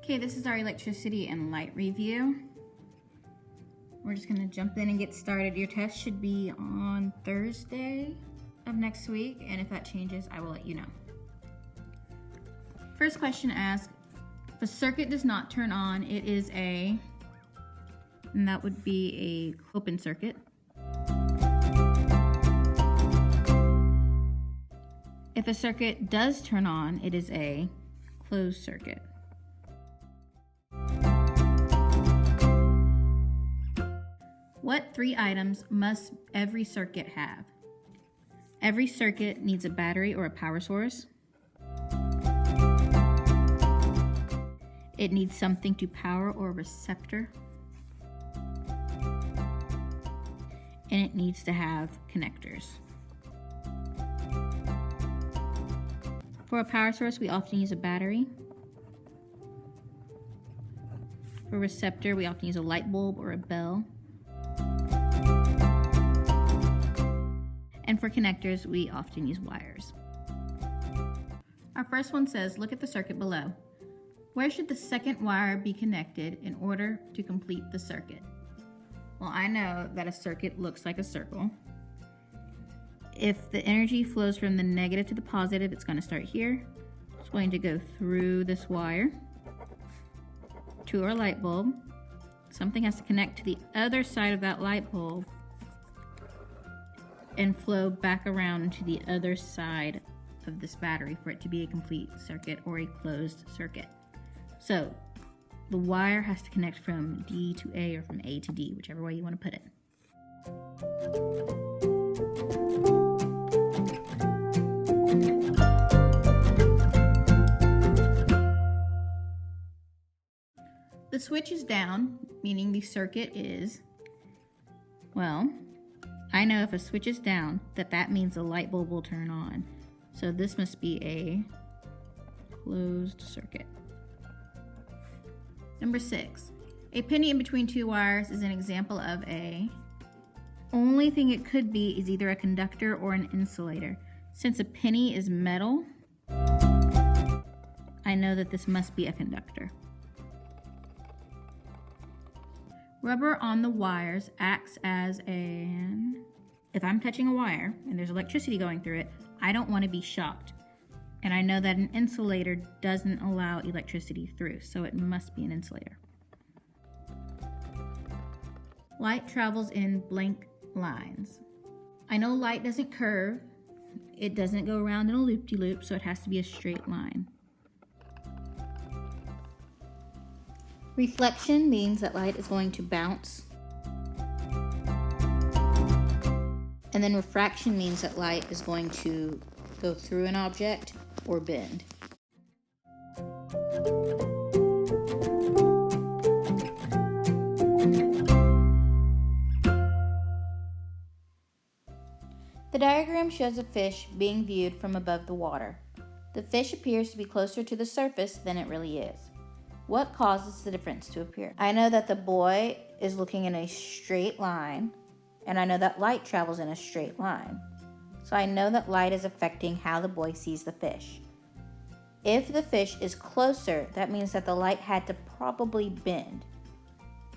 Okay, this is our electricity and light review. We're just gonna jump in and get started. Your test should be on Thursday of next week, and if that changes, I will let you know. First question asks, if a circuit does not turn on, it is and that would be a open circuit. If a circuit does turn on, it is a closed circuit. What 3 items must every circuit have? Every circuit needs a battery or a power source. It needs something to power or a receptor. And it needs to have connectors. For a power source, we often use a battery. For a receptor, we often use a light bulb or a bell. And for connectors, we often use wires. Our first one says, look at the circuit below. Where should the second wire be connected in order to complete the circuit? Well, I know that a circuit looks like a circle. If the energy flows from the negative to the positive, it's going to start here. It's going to go through this wire to our light bulb. Something has to connect to the other side of that light bulb and flow back around to the other side of this battery for it to be a complete circuit or a closed circuit. So the wire has to connect from D to A or from A to D, whichever way you want to put it. The switch is down, meaning the circuit is, well, I know if a switch is down, that means the light bulb will turn on. So this must be a closed circuit. Number 6, a penny in between 2 wires is an example of a, only thing it could be is either a conductor or an insulator. Since a penny is metal, I know that this must be a conductor. Rubber on the wires acts as if I'm touching a wire and there's electricity going through it, I don't want to be shocked. And I know that an insulator doesn't allow electricity through, so it must be an insulator. Light travels in blank lines. I know light doesn't curve, it doesn't go around in a loop-de-loop, so it has to be a straight line. Reflection means that light is going to bounce. And then refraction means that light is going to go through an object or bend. The diagram shows a fish being viewed from above the water. The fish appears to be closer to the surface than it really is. What causes the difference to appear? I know that the boy is looking in a straight line, and I know that light travels in a straight line. So I know that light is affecting how the boy sees the fish. If the fish is closer, that means that the light had to probably bend.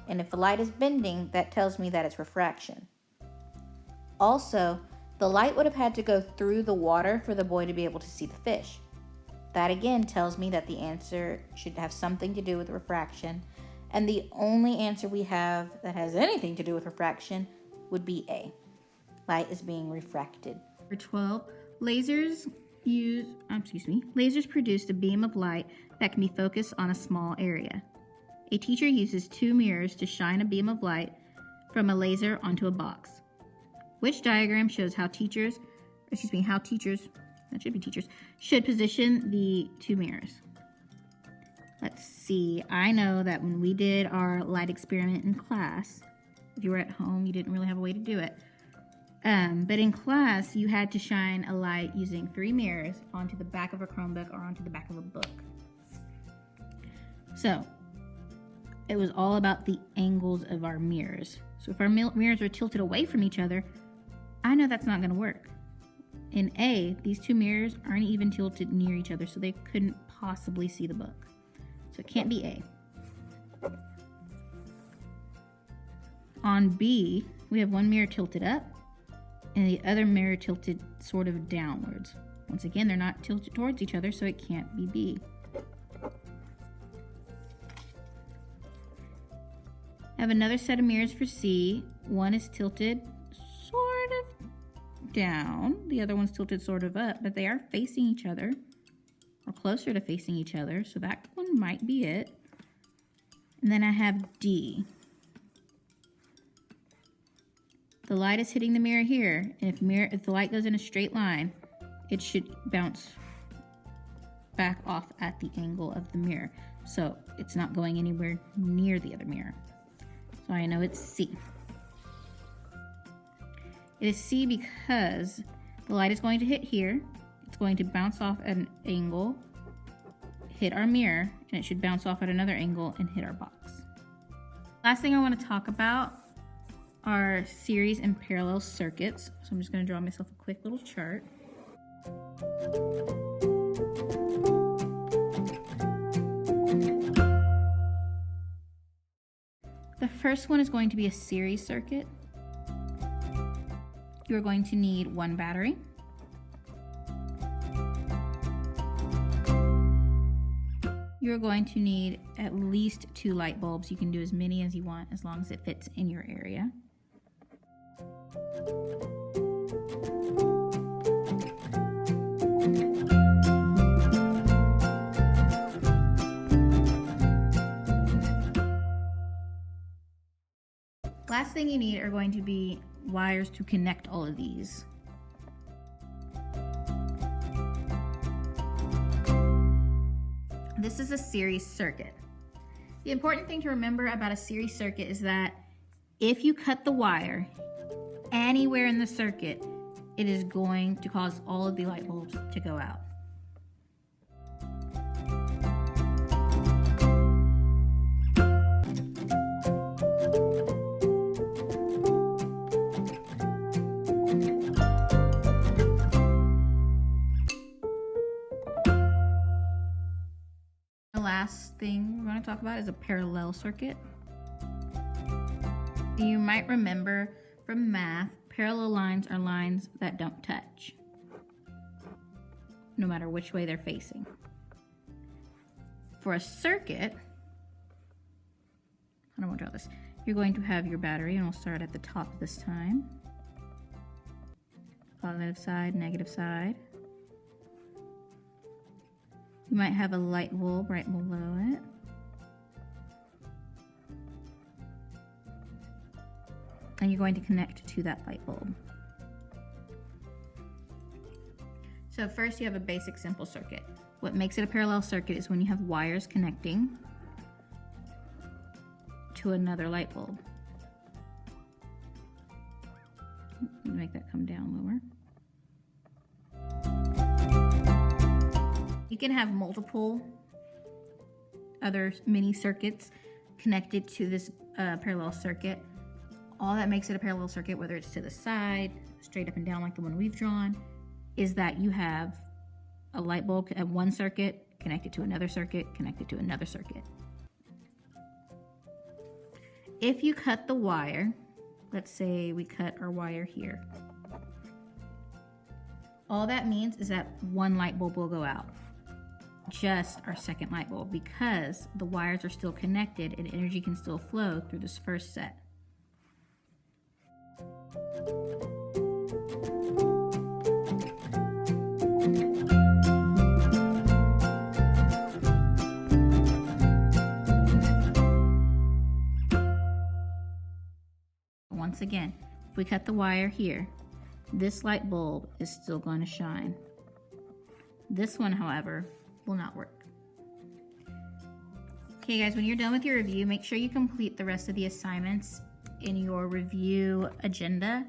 And if the light is bending, that tells me that it's refraction. Also, the light would have had to go through the water for the boy to be able to see the fish. That again tells me that the answer should have something to do with refraction, and the only answer we have that has anything to do with refraction would be A. Light is being refracted. Number 12, lasers produce a beam of light that can be focused on a small area. A teacher uses 2 mirrors to shine a beam of light from a laser onto a box. Which diagram shows how teachers should position the 2 mirrors? Let's see. I know that when we did our light experiment in class, if you were at home, you didn't really have a way to do it. But in class, you had to shine a light using 3 mirrors onto the back of a Chromebook or onto the back of a book. So, it was all about the angles of our mirrors. So if our mirrors are tilted away from each other, I know that's not going to work. In A, these 2 mirrors aren't even tilted near each other, so they couldn't possibly see the book. So it can't be A. On B, we have one mirror tilted up and the other mirror tilted sort of downwards. Once again, they're not tilted towards each other, so it can't be B. I have another set of mirrors for C. One is tilted sort of down, the other one's tilted sort of up, but they are facing each other, or closer to facing each other, so that one might be it. And then I have D. The light is hitting the mirror here, and if the light goes in a straight line, it should bounce back off at the angle of the mirror. So it's not going anywhere near the other mirror. So I know it's C. It is C because the light is going to hit here. It's going to bounce off at an angle, hit our mirror, and it should bounce off at another angle and hit our box. Last thing I want to talk about are series and parallel circuits. So I'm just going to draw myself a quick little chart. The first one is going to be a series circuit. You're going to need one battery, you're going to need at least 2 light bulbs. You can do as many as you want as long as it fits in your area. Last thing you need are going to be wires to connect all of these. This is a series circuit. The important thing to remember about a series circuit is that if you cut the wire anywhere in the circuit, it is going to cause all of the light bulbs to go out. The last thing we're going to talk about is a parallel circuit. You might remember from math, parallel lines are lines that don't touch, no matter which way they're facing. For a circuit, I don't want to draw this. You're going to have your battery, and we'll start at the top this time. Positive side, negative side. You might have a light bulb right below it. And you're going to connect to that light bulb. So first you have a basic simple circuit. What makes it a parallel circuit is when you have wires connecting to another light bulb. Let me make that come down lower. You can have multiple other mini circuits connected to this parallel circuit. All that makes it a parallel circuit, whether it's to the side, straight up and down like the one we've drawn, is that you have a light bulb at one circuit connected to another circuit, connected to another circuit. If you cut the wire, let's say we cut our wire here, all that means is that one light bulb will go out. Just our second light bulb, because the wires are still connected and energy can still flow through this first set. Once again, if we cut the wire here, this light bulb is still going to shine. This one, however, will not work. Okay guys, when you're done with your review, make sure you complete the rest of the assignments in your review agenda.